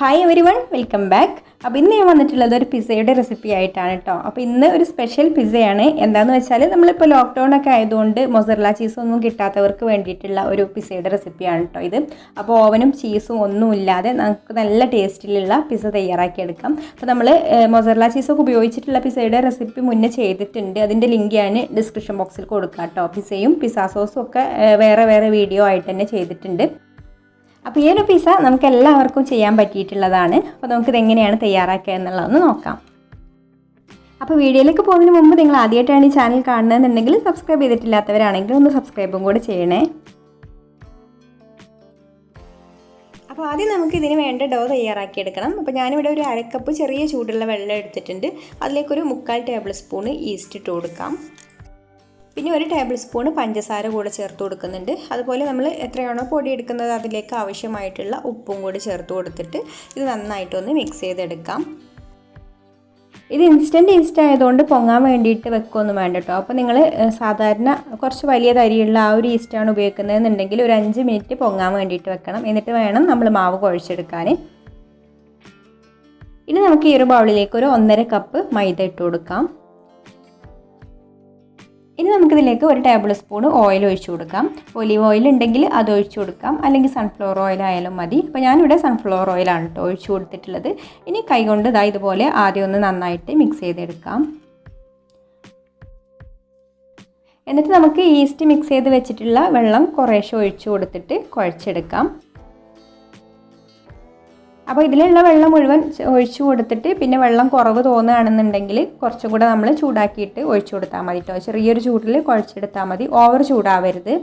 Hi everyone, welcome back. അപ്പോൾ ഇന്ന് ഞാൻ വന്നിട്ടുള്ളത് ഒരു പിസ്സയുടെ റെസിപ്പി ആയിട്ടാണ് കേട്ടോ. അപ്പോൾ ഇന്ന് ഒരു സ്പെഷ്യൽ പിസ്സയാണ്. എന്താണെന്ന് വെച്ചാൽ നമ്മളിപ്പോൾ ലോക്ക്ഡൗൺ ഒക്കെ ആയതുകൊണ്ട് മൊസറല്ല ചീസൊന്നും കിട്ടാത്തവർക്ക് വേണ്ടിയിട്ടുള്ള ഒരു പിസ്സയുടെ റെസിപ്പിയാണ് കേട്ടോ ഇത്. അപ്പോൾ ഓവനും ചീസും ഒന്നും ഇല്ലാതെ നമുക്ക് നല്ല ടേസ്റ്റിലുള്ള പിസ്സ തയ്യാറാക്കിയെടുക്കാം. അപ്പോൾ നമ്മൾ മൊസറല്ല ചീസൊക്കെ ഉപയോഗിച്ചിട്ടുള്ള പിസ്സയുടെ റെസിപ്പി മുന്നേ ചെയ്തിട്ടുണ്ട്. അതിൻ്റെ ലിങ്ക് ഞാൻ ഡിസ്ക്രിപ്ഷൻ ബോക്സിൽ കൊടുക്കാം കേട്ടോ. പിസ്സയും പിസ്സ സോസും ഒക്കെ വേറെ വേറെ വീഡിയോ ആയിട്ട് തന്നെ ചെയ്തിട്ടുണ്ട്. അപ്പോൾ ഈ ഒരു പിസ്സ നമുക്ക് എല്ലാവർക്കും ചെയ്യാൻ പറ്റിയിട്ടുള്ളതാണ്. അപ്പോൾ നമുക്കിത് എങ്ങനെയാണ് തയ്യാറാക്കുക എന്നുള്ളതൊന്ന് നോക്കാം. അപ്പോൾ വീഡിയോയിലേക്ക് പോകുന്നതിന് മുമ്പ് നിങ്ങൾ ആദ്യമായിട്ടാണ് ഈ ചാനൽ കാണുന്നതെന്നുണ്ടെങ്കിൽ സബ്സ്ക്രൈബ് ചെയ്തിട്ടില്ലാത്തവരാണെങ്കിൽ ഒന്ന് സബ്സ്ക്രൈബും കൂടെ ചെയ്യണേ. അപ്പോൾ ആദ്യം നമുക്ക് ഇതിന് വേണ്ട ഡോ തയ്യാറാക്കിയെടുക്കണം. അപ്പോൾ ഞാനിവിടെ ഒരു അരക്കപ്പ് ചെറിയ ചൂടുള്ള വെള്ളം എടുത്തിട്ടുണ്ട്. അതിലേക്കൊരു 3/4 ടേബിൾ സ്പൂൺ ഈസ്റ്റ് ഇട്ട് കൊടുക്കാം. പിന്നെ 1 ടേബിൾ സ്പൂൺ പഞ്ചസാര കൂടെ ചേർത്ത് കൊടുക്കുന്നുണ്ട്. അതുപോലെ നമ്മൾ എത്രയാണോ പൊടി എടുക്കുന്നത് അതിലേക്ക് ആവശ്യമായിട്ടുള്ള ഉപ്പും കൂടി ചേർത്ത് കൊടുത്തിട്ട് ഇത് നന്നായിട്ടൊന്ന് മിക്സ് ചെയ്തെടുക്കാം. ഇത് ഇൻസ്റ്റൻറ്റ് ഈസ്റ്റ് ആയതുകൊണ്ട് പൊങ്ങാൻ വേണ്ടിയിട്ട് വെക്കൊന്നും വേണ്ട കേട്ടോ. അപ്പോൾ നിങ്ങൾ സാധാരണ കുറച്ച് വലിയ തരിയുള്ള ആ ഒരു ഈസ്റ്റാണ് ഉപയോഗിക്കുന്നതെന്നുണ്ടെങ്കിൽ ഒരു 5 മിനിറ്റ് പൊങ്ങാൻ വേണ്ടിയിട്ട് വെക്കണം. എന്നിട്ട് വേണം നമ്മൾ മാവ് കുഴച്ചെടുക്കാൻ. ഇനി നമുക്ക് ഈ ഒരു ബൗളിലേക്ക് ഒരു 1.5 കപ്പ് മൈദ ഇട്ട് കൊടുക്കാം. ഇനി നമുക്കിതിലേക്ക് 1 ടേബിൾ സ്പൂൺ ഓയിൽ ഒഴിച്ചു കൊടുക്കാം. ഒലീവ് ഓയിൽ ഉണ്ടെങ്കിൽ അത് ഒഴിച്ചു കൊടുക്കാം, അല്ലെങ്കിൽ സൺഫ്ലവർ ഓയിൽ ആയാലും മതി. അപ്പോൾ ഞാനിവിടെ സൺഫ്ലവർ ഓയിലാണ് കേട്ടോ ഒഴിച്ചു കൊടുത്തിട്ടുള്ളത്. ഇനി കൈകൊണ്ട് ഇതുപോലെ ആദ്യം ഒന്ന് നന്നായിട്ട് മിക്സ് ചെയ്തെടുക്കാം. എന്നിട്ട് നമുക്ക് ഈസ്റ്റ് മിക്സ് ചെയ്ത് വെച്ചിട്ടുള്ള വെള്ളം കുറേശ്ശെ ഒഴിച്ചു കൊടുത്തിട്ട് കുഴച്ചെടുക്കാം. അപ്പോൾ ഇതിലുള്ള വെള്ളം മുഴുവൻ ഒഴിച്ചു കൊടുത്തിട്ട് പിന്നെ വെള്ളം കുറവ് തോന്നുകയാണെന്നുണ്ടെങ്കിൽ കുറച്ചും കൂടെ നമ്മൾ ചൂടാക്കിയിട്ട് ഒഴിച്ചു കൊടുത്താൽ മതി കേട്ടോ. ചെറിയൊരു ചൂടിൽ കുഴച്ചെടുത്താൽ മതി, ഓവർ ചൂടാവരുത്.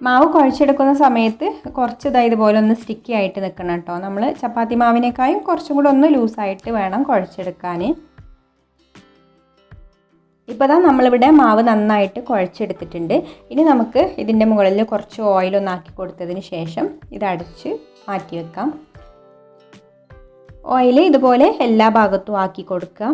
മാവ് കുഴച്ചെടുക്കുന്ന സമയത്ത് കുറച്ച് ഇതുപോലെ ഒന്ന് സ്റ്റിക്കി ആയിട്ട് നിൽക്കണം കേട്ടോ. നമ്മൾ ചപ്പാത്തി മാവിനേക്കാളും കുറച്ചും കൂടെ ഒന്ന് ലൂസായിട്ട് വേണം കുഴച്ചെടുക്കാൻ. ഇപ്പോൾ നമ്മളിവിടെ മാവ് നന്നായിട്ട് കുഴച്ചെടുത്തിട്ടുണ്ട്. ഇനി നമുക്ക് ഇതിൻ്റെ മുകളിൽ കുറച്ച് ഓയിലൊന്നാക്കി കൊടുത്തതിന് ശേഷം ഇത് അടച്ച് മാറ്റി വെക്കാം. ഓയിൽ ഇതുപോലെ എല്ലാ ഭാഗത്തും ആക്കി കൊടുക്കുക.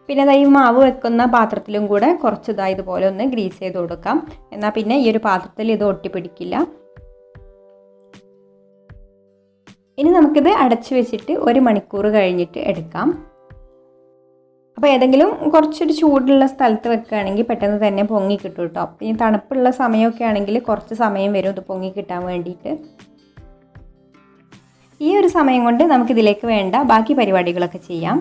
പിന്നെ ഈ മാവ് വെക്കുന്ന പാത്രത്തിലും കൂടെ കുറച്ച് ഇതുപോലെ ഒന്ന് ഗ്രീസ് ചെയ്ത് കൊടുക്കാം. എന്നാൽ പിന്നെ ഈ ഒരു പാത്രത്തിൽ ഇത് ഒട്ടിപ്പിടിക്കില്ല. ഇനി നമുക്കിത് അടച്ചു വെച്ചിട്ട് 1 മണിക്കൂർ കഴിഞ്ഞിട്ട് എടുക്കാം. അപ്പോൾ ഏതെങ്കിലും കുറച്ചൊരു ചൂടുള്ള സ്ഥലത്ത് വെക്കുകയാണെങ്കിൽ പെട്ടെന്ന് തന്നെ പൊങ്ങി കിട്ടും കേട്ടോ. അപ്പോൾ ഈ തണുപ്പുള്ള സമയമൊക്കെ ആണെങ്കിൽ കുറച്ച് സമയം വരും ഇത് പൊങ്ങി കിട്ടാൻ വേണ്ടിയിട്ട്. ഈ ഒരു സമയം കൊണ്ട് നമുക്കിതിലേക്ക് വേണ്ട ബാക്കി പരിപാടികളൊക്കെ ചെയ്യാം.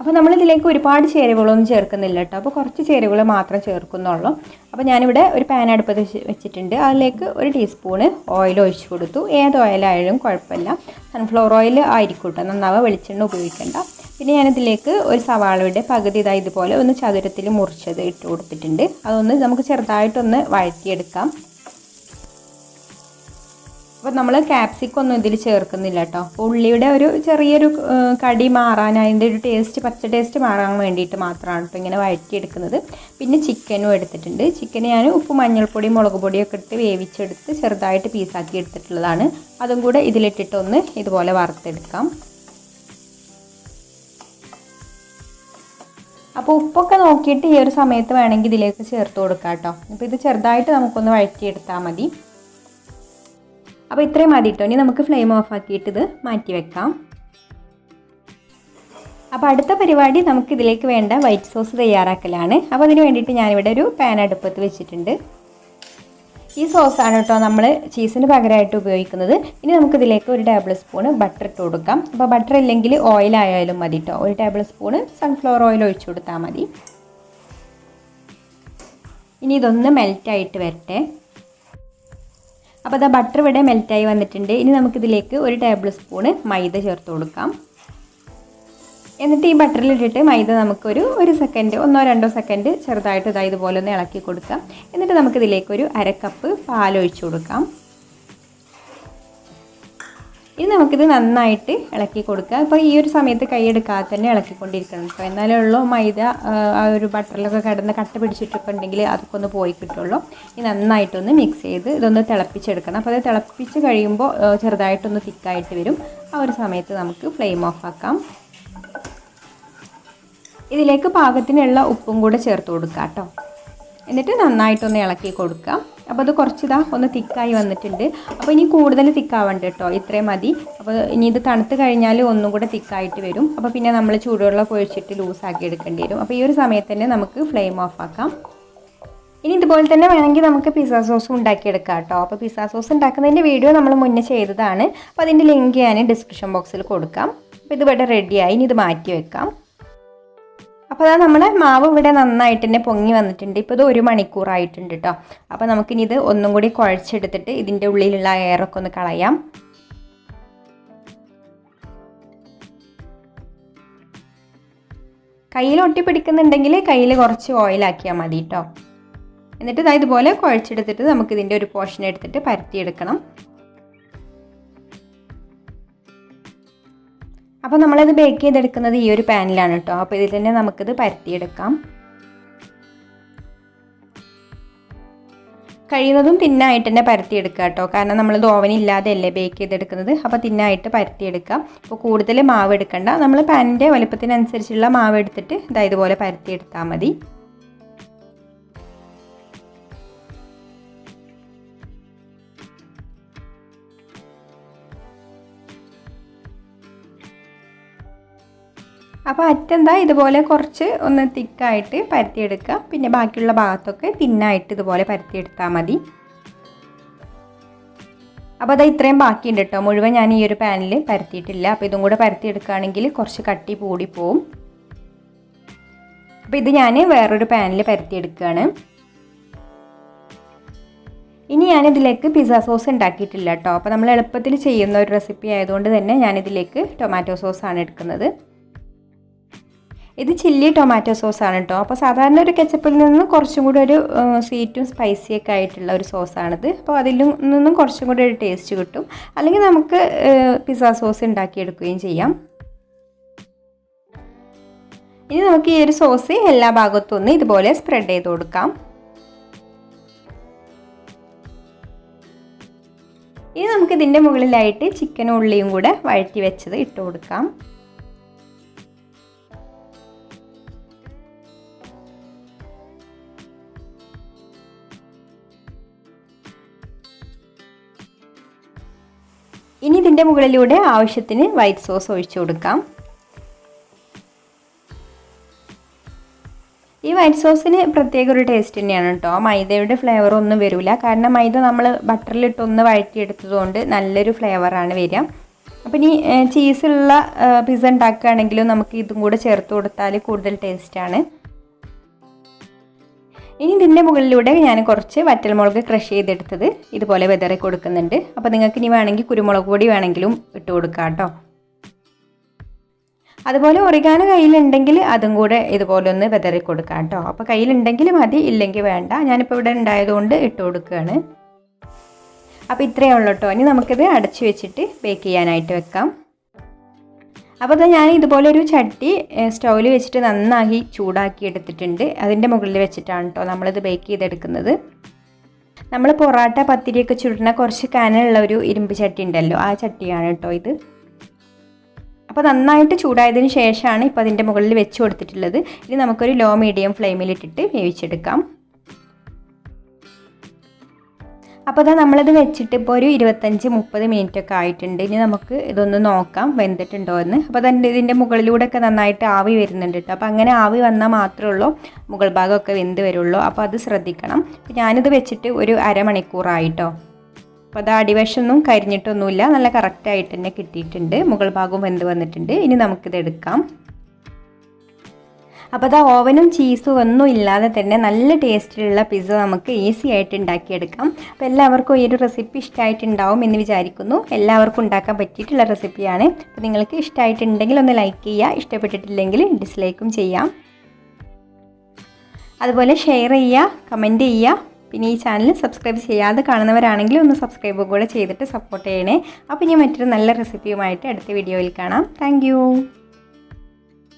അപ്പോൾ നമ്മളിതിലേക്ക് ഒരുപാട് ചേരുവകളൊന്നും ചേർക്കുന്നില്ല കേട്ടോ. അപ്പോൾ കുറച്ച് ചേരുവകൾ മാത്രം ചേർക്കുന്നുള്ളൂ. അപ്പോൾ ഞാനിവിടെ ഒരു പാൻ അടുപ്പത്ത് വെച്ചിട്ടുണ്ട്. അതിലേക്ക് 1 ടീസ്പൂണ് ഓയിൽ ഒഴിച്ചു കൊടുത്തു. ഏത് ഓയിലായാലും കുഴപ്പമില്ല, സൺഫ്ലവർ ഓയിൽ ആയിരിക്കും കേട്ടോ നന്നാവുക, വെളിച്ചെണ്ണ ഉപയോഗിക്കേണ്ട. പിന്നെ ഞാനിതിലേക്ക് ഒരു സവാളയുടെ പകുതി ഇതുപോലെ ഒന്ന് ചതുരത്തിൽ മുറിച്ചത് ഇട്ട് കൊടുത്തിട്ടുണ്ട്. അതൊന്ന് നമുക്ക് ചെറുതായിട്ടൊന്ന് വഴറ്റിയെടുക്കാം. അപ്പോൾ നമ്മൾ ക്യാപ്സിക്കൊന്നും ഇതിൽ ചേർക്കുന്നില്ല കേട്ടോ. അപ്പോൾ ഉള്ളിയുടെ ഒരു ചെറിയൊരു കടി മാറാൻ, അതിൻ്റെ ഒരു ടേസ്റ്റ്, പച്ച ടേസ്റ്റ് മാറാൻ വേണ്ടിയിട്ട് മാത്രമാണ് ഇപ്പോൾ ഇങ്ങനെ വഴറ്റിയെടുക്കുന്നത്. പിന്നെ ചിക്കനും എടുത്തിട്ടുണ്ട്. ചിക്കൻ ഞാൻ ഉപ്പ്, മഞ്ഞൾപ്പൊടി, മുളക് പൊടിയൊക്കെ ഇട്ട് വേവിച്ചെടുത്ത് ചെറുതായിട്ട് പീസാക്കി എടുത്തിട്ടുള്ളതാണ്. അതും കൂടെ ഇതിലിട്ടിട്ടൊന്ന് ഇതുപോലെ വറുത്തെടുക്കാം. അപ്പോൾ ഉപ്പൊക്കെ നോക്കിയിട്ട് ഈ ഒരു സമയത്ത് വേണമെങ്കിൽ ഇതിലേക്ക് ചേർത്ത് കൊടുക്കാം കേട്ടോ. അപ്പോൾ ഇത് ചെറുതായിട്ട് നമുക്കൊന്ന് വഴറ്റിയെടുത്താൽ മതി. അപ്പോൾ ഇത്രയും മതി കേട്ടോ. ഇനി നമുക്ക് ഫ്ലെയിം ഓഫ് ആക്കിയിട്ട് ഇത് മാറ്റി വെക്കാം. അപ്പോൾ അടുത്ത പരിപാടി നമുക്ക് ഇതിലേക്ക് വേണ്ട വൈറ്റ് സോസ് തയ്യാറാക്കലാണ്. അപ്പോൾ അതിന് വേണ്ടിയിട്ട് ഞാനിവിടെ ഒരു പാൻ അടുപ്പത്ത് വെച്ചിട്ടുണ്ട്. ഈ സോസാണ് കേട്ടോ നമ്മൾ ചീസിന് പകരമായിട്ട് ഉപയോഗിക്കുന്നത്. ഇനി നമുക്കിതിലേക്ക് 1 ടേബിൾ സ്പൂൺ ബട്ടർ ഇട്ട് കൊടുക്കാം. അപ്പോൾ ബട്ടർ ഇല്ലെങ്കിൽ ഓയിലായാലും മതി കേട്ടോ. 1 ടേബിൾ സ്പൂൺ സൺഫ്ലവർ ഓയിൽ ഒഴിച്ചു കൊടുത്താൽ മതി. ഇനി ഇതൊന്ന് മെൽറ്റായിട്ട് വരട്ടെ. അപ്പോൾ ബട്ടർ ഇവിടെ മെൽറ്റായി വന്നിട്ടുണ്ട്. ഇനി നമുക്കിതിലേക്ക് 1 ടേബിൾ സ്പൂണ് മൈദ ചേർത്ത് കൊടുക്കാം. എന്നിട്ട് ഈ ബട്ടറിലിട്ടിട്ട് മൈദ നമുക്കൊരു 1 സെക്കൻഡ്, 1-2 സെക്കൻഡ് ചെറുതായിട്ട് ഇതുപോലെ ഒന്ന് ഇളക്കി കൊടുക്കാം. എന്നിട്ട് നമുക്കിതിലേക്ക് ഒരു 1/2 കപ്പ് പാലൊഴിച്ച് കൊടുക്കാം. ഇനി നമുക്കിത് നന്നായിട്ട് ഇളക്കി കൊടുക്കുക. അപ്പോൾ ഈ ഒരു സമയത്ത് കൈയെടുക്കാതെ തന്നെ ഇളക്കിക്കൊണ്ടിരിക്കണം കേട്ടോ. എന്നാലേ ഉള്ളൂ മൈദ ആ ഒരു ബട്ടറിലൊക്കെ കിടന്ന് കട്ട പിടിച്ചിട്ടൊക്കെ ഉണ്ടെങ്കിൽ അതൊക്കെ ഒന്ന് പോയി കിട്ടുള്ളൂ. ഇനി നന്നായിട്ടൊന്ന് മിക്സ് ചെയ്ത് ഇതൊന്ന് തിളപ്പിച്ചെടുക്കണം. അപ്പോൾ അത് തിളപ്പിച്ച് കഴിയുമ്പോൾ ചെറുതായിട്ടൊന്ന് തിക്കായിട്ട് വരും. ആ ഒരു സമയത്ത് നമുക്ക് ഫ്ലെയിം ഓഫ് ആക്കാം. ഇതിലേക്ക് പാകത്തിനുള്ള ഉപ്പും കൂടെ ചേർത്ത് കൊടുക്കുക കേട്ടോ. എന്നിട്ട് നന്നായിട്ടൊന്ന് ഇളക്കി കൊടുക്കുക. അപ്പോൾ അത് കുറച്ചിതാ ഒന്ന് തിക്കായി വന്നിട്ടുണ്ട്. അപ്പോൾ ഇനി കൂടുതൽ തിക്കാവണ്ട കേട്ടോ, ഇത്രയും മതി. അപ്പോൾ ഇനി ഇത് തണുത്ത് കഴിഞ്ഞാൽ ഒന്നും കൂടെ തിക്കായിട്ട് വരും. അപ്പോൾ പിന്നെ നമ്മൾ ചൂടുവെള്ളം ഒഴിച്ചിട്ട് ലൂസാക്കി എടുക്കേണ്ടി വരും. അപ്പോൾ ഈ ഒരു സമയത്ത് തന്നെ നമുക്ക് ഫ്ലെയിം ഓഫ് ആക്കാം. ഇനി ഇതുപോലെ തന്നെ വേണമെങ്കിൽ നമുക്ക് പിസ്സ സോസും ഉണ്ടാക്കിയെടുക്കാം കേട്ടോ. അപ്പോൾ പിസ്സ സോസ് ഉണ്ടാക്കുന്നതിൻ്റെ വീഡിയോ നമ്മൾ മുന്നേ ചെയ്തതാണ്. അപ്പോൾ അതിൻ്റെ ലിങ്ക് ഞാൻ ഡിസ്ക്രിപ്ഷൻ ബോക്സിൽ കൊടുക്കാം. അപ്പോൾ ഇത് ഇവിടെ റെഡിയായി. ഇനി ഇത് മാറ്റി വെക്കാം. അപ്പോൾ അതാ നമ്മുടെ മാവ് ഇവിടെ നന്നായിട്ട് തന്നെ പൊങ്ങി വന്നിട്ടുണ്ട്. ഇപ്പോൾ ഇത് 1 മണിക്കൂറായിട്ടുണ്ട് കേട്ടോ. അപ്പോൾ നമുക്കിനി ഇത് ഒന്നും കൂടി കുഴച്ചെടുത്തിട്ട് ഇതിൻ്റെ ഉള്ളിലുള്ള എയറൊക്കെ ഒന്ന് കളയാം. കയ്യിൽ ഒട്ടി പിടിക്കുന്നുണ്ടെങ്കിൽ കയ്യിൽ കുറച്ച് ഓയിലാക്കിയാൽ മതി കേട്ടോ. എന്നിട്ട് ഇതുപോലെ കുഴച്ചെടുത്തിട്ട് നമുക്കിതിൻ്റെ ഒരു പോർഷൻ എടുത്തിട്ട് പരത്തിയെടുക്കണം. അപ്പോൾ നമ്മളത് ബേക്ക് ചെയ്തെടുക്കുന്നത് ഈ ഒരു പാനിലാണ് കേട്ടോ. അപ്പോൾ ഇതിൽ തന്നെ നമുക്കിത് പരത്തിയെടുക്കാം. കഴിയുന്നതും തിന്നായിട്ട് തന്നെ പരത്തിയെടുക്കുക കേട്ടോ. കാരണം നമ്മളിത് ഓവനില്ലാതെ അല്ലേ ബേക്ക് ചെയ്തെടുക്കുന്നത്. അപ്പോൾ തിന്നായിട്ട് പരത്തിയെടുക്കാം. അപ്പോൾ കൂടുതൽ മാവ് എടുക്കണ്ട. നമ്മൾ പാനിൻ്റെ വലുപ്പത്തിനനുസരിച്ചുള്ള മാവ് എടുത്തിട്ട് ഇതുപോലെ പരത്തിയെടുത്താൽ മതി. അപ്പോൾ അറ്റെന്താ ഇതുപോലെ കുറച്ച് ഒന്ന് തിക്കായിട്ട് പരത്തിയെടുക്കുക. പിന്നെ ബാക്കിയുള്ള ഭാഗത്തൊക്കെ തിന്നായിട്ട് ഇതുപോലെ പരത്തിയെടുത്താൽ മതി. അപ്പോൾ അത് ഇത്രയും ബാക്കിയുണ്ട് കേട്ടോ. മുഴുവൻ ഞാൻ ഈ ഒരു പാനിൽ പരത്തിയിട്ടില്ല. അപ്പോൾ ഇതും കൂടെ പരത്തിയെടുക്കുകയാണെങ്കിൽ കുറച്ച് കട്ടി കൂടി പോവും. അപ്പോൾ ഇത് ഞാൻ വേറൊരു പാനിൽ പരത്തിയെടുക്കുകയാണ്. ഇനി ഞാനിതിലേക്ക് പിസ്സ സോസ് ഉണ്ടാക്കിയിട്ടില്ല കേട്ടോ. അപ്പോൾ നമ്മൾ എളുപ്പത്തിൽ ചെയ്യുന്ന ഒരു റെസിപ്പി ആയതുകൊണ്ട് തന്നെ ഞാനിതിലേക്ക് ടൊമാറ്റോ സോസാണ് എടുക്കുന്നത്. ഇത് ചില്ലി ടൊമാറ്റോ സോസാണ് കേട്ടോ. അപ്പോൾ സാധാരണ ഒരു കെച്ചപ്പിൽ നിന്ന് കുറച്ചും കൂടി ഒരു സ്വീറ്റും സ്പൈസിയൊക്കെ ആയിട്ടുള്ള ഒരു സോസാണിത്. അപ്പോൾ അതിൽ നിന്നും കുറച്ചും കൂടി ഒരു ടേസ്റ്റ് കിട്ടും. അല്ലെങ്കിൽ നമുക്ക് പിസ്സ സോസ് ഉണ്ടാക്കിയെടുക്കുകയും ചെയ്യാം. ഇനി നമുക്ക് ഈ ഒരു സോസ് എല്ലാ ഭാഗത്തും ഒന്ന് ഇതുപോലെ സ്പ്രെഡ് ചെയ്ത് കൊടുക്കാം. ഇനി നമുക്ക് ഇതിൻ്റെ മുകളിലായിട്ട് ചിക്കനും ഉള്ളിയും കൂടെ വഴറ്റി വെച്ചത് ഇട്ട് കൊടുക്കാം. ഇനി ഇതിൻ്റെ മുകളിലൂടെ ആവശ്യത്തിന് വൈറ്റ് സോസ് ഒഴിച്ചു കൊടുക്കാം. ഈ വൈറ്റ് സോസിന് പ്രത്യേക ഒരു ടേസ്റ്റ് തന്നെയാണ് കേട്ടോ. മൈദയുടെ ഫ്ലേവർ ഒന്നും വരില്ല. കാരണം മൈദ നമ്മൾ ബട്ടറിലിട്ടൊന്ന് വഴറ്റിയെടുത്തതുകൊണ്ട് നല്ലൊരു ഫ്ലേവറാണ് വരിക. അപ്പോൾ ഇനി ചീസുള്ള പിസ്സ ഉണ്ടാക്കുകയാണെങ്കിലും നമുക്ക് ഇതും കൂടെ ചേർത്ത് കൊടുത്താൽ കൂടുതൽ ടേസ്റ്റാണ്. ഇനി ഇതിൻ്റെ മുകളിലൂടെ ഞാൻ കുറച്ച് വറ്റൽമുളക് ക്രഷ് ചെയ്തെടുത്തത് ഇതുപോലെ വിതറി കൊടുക്കുന്നുണ്ട്. അപ്പോൾ നിങ്ങൾക്ക് ഇനി വേണമെങ്കിൽ കുരുമുളക് പൊടി വേണമെങ്കിലും ഇട്ട് കൊടുക്കാം കേട്ടോ. അതുപോലെ ഒറിഗാനോ കയ്യിലുണ്ടെങ്കിൽ അതും കൂടെ ഇതുപോലെ ഒന്ന് വിതറി കൊടുക്കാം കേട്ടോ. അപ്പോൾ കയ്യിലുണ്ടെങ്കിൽ മതി, ഇല്ലെങ്കിൽ വേണ്ട. ഞാനിപ്പോൾ ഇവിടെ ഉണ്ടായതുകൊണ്ട് ഇട്ട് കൊടുക്കുകയാണ്. അപ്പോൾ ഇത്രയേ ഉള്ളൂ കേട്ടോ. ഇനി നമുക്കിത് അടച്ചു വെച്ചിട്ട് ബേക്ക് ചെയ്യാനായിട്ട് വെക്കാം. അപ്പോൾ അത് ഞാൻ ഇതുപോലെ ഒരു ചട്ടി സ്റ്റൗവിൽ വെച്ചിട്ട് നന്നായി ചൂടാക്കി എടുത്തിട്ടുണ്ട്. അതിൻ്റെ മുകളിൽ വെച്ചിട്ടാണ് കേട്ടോ നമ്മളിത് ബേക്ക് ചെയ്തെടുക്കുന്നത്. നമ്മൾ പൊറാട്ട പത്തിരിയൊക്കെ ചുടുന്ന കുറച്ച് കനമുള്ള ഒരു ഇരുമ്പ് ചട്ടി ഉണ്ടല്ലോ, ആ ചട്ടിയാണ് കേട്ടോ ഇത്. അപ്പോൾ നന്നായിട്ട് ചൂടായതിന് ശേഷമാണ് ഇപ്പോൾ അതിൻ്റെ മുകളിൽ വെച്ച് കൊടുത്തിട്ടുള്ളത്. ഇനി നമുക്കൊരു ലോ മീഡിയം ഫ്ലെയിമിലിട്ടിട്ട് വേവിച്ചെടുക്കാം. അപ്പോൾ അതാ നമ്മളിത് വെച്ചിട്ട് ഇപ്പോൾ ഒരു 25-30 മിനിറ്റൊക്കെ ആയിട്ടുണ്ട്. ഇനി നമുക്ക് ഇതൊന്ന് നോക്കാം വെന്തിട്ടുണ്ടോ എന്ന്. അപ്പോൾ അതിൻ്റെ ഇതിൻ്റെ മുകളിലൂടെയൊക്കെ നന്നായിട്ട് ആവി വരുന്നുണ്ട് കേട്ടോ. അപ്പോൾ അങ്ങനെ ആവി വന്നാൽ മാത്രമേ ഉള്ളൂ മുകൾ ഭാഗമൊക്കെ വെന്ത് വരുള്ളൂ. അപ്പോൾ അത് ശ്രദ്ധിക്കണം. ഞാനിത് വെച്ചിട്ട് ഒരു അരമണിക്കൂറായിട്ടോ. അപ്പോൾ അത് അടിവശമൊന്നും കരിഞ്ഞിട്ടൊന്നുമില്ല, നല്ല കറക്റ്റായിട്ട് തന്നെ കിട്ടിയിട്ടുണ്ട്. മുകൾ ഭാഗവും വെന്ത് വന്നിട്ടുണ്ട്. ഇനി നമുക്കിത് എടുക്കാം. അപ്പോൾ അത് ഓവനും ചീസും ഒന്നും ഇല്ലാതെ തന്നെ നല്ല ടേസ്റ്റിലുള്ള പിസ്സ നമുക്ക് ഈസി ആയിട്ട് ഉണ്ടാക്കിയെടുക്കാം. അപ്പോൾ എല്ലാവർക്കും ഈ ഒരു റെസിപ്പി ഇഷ്ടമായിട്ടുണ്ടാവും എന്ന് വിചാരിക്കുന്നു. എല്ലാവർക്കും ഉണ്ടാക്കാൻ പറ്റിയിട്ടുള്ള റെസിപ്പിയാണ്. അപ്പോൾ നിങ്ങൾക്ക് ഇഷ്ടമായിട്ടുണ്ടെങ്കിൽ ഒന്ന് ലൈക്ക് ചെയ്യുക, ഇഷ്ടപ്പെട്ടിട്ടില്ലെങ്കിൽ ഡിസ്ലൈക്കും ചെയ്യാം. അതുപോലെ ഷെയർ ചെയ്യുക, കമൻറ്റ് ചെയ്യുക. പിന്നെ ഈ ചാനൽ സബ്സ്ക്രൈബ് ചെയ്യാതെ കാണുന്നവരാണെങ്കിൽ ഒന്ന് സബ്സ്ക്രൈബ് കൂടെ ചെയ്തിട്ട് സപ്പോർട്ട് ചെയ്യണേ. അപ്പോൾ ഇനി മറ്റൊരു നല്ല റെസിപ്പിയുമായിട്ട് അടുത്ത വീഡിയോയിൽ കാണാം. താങ്ക്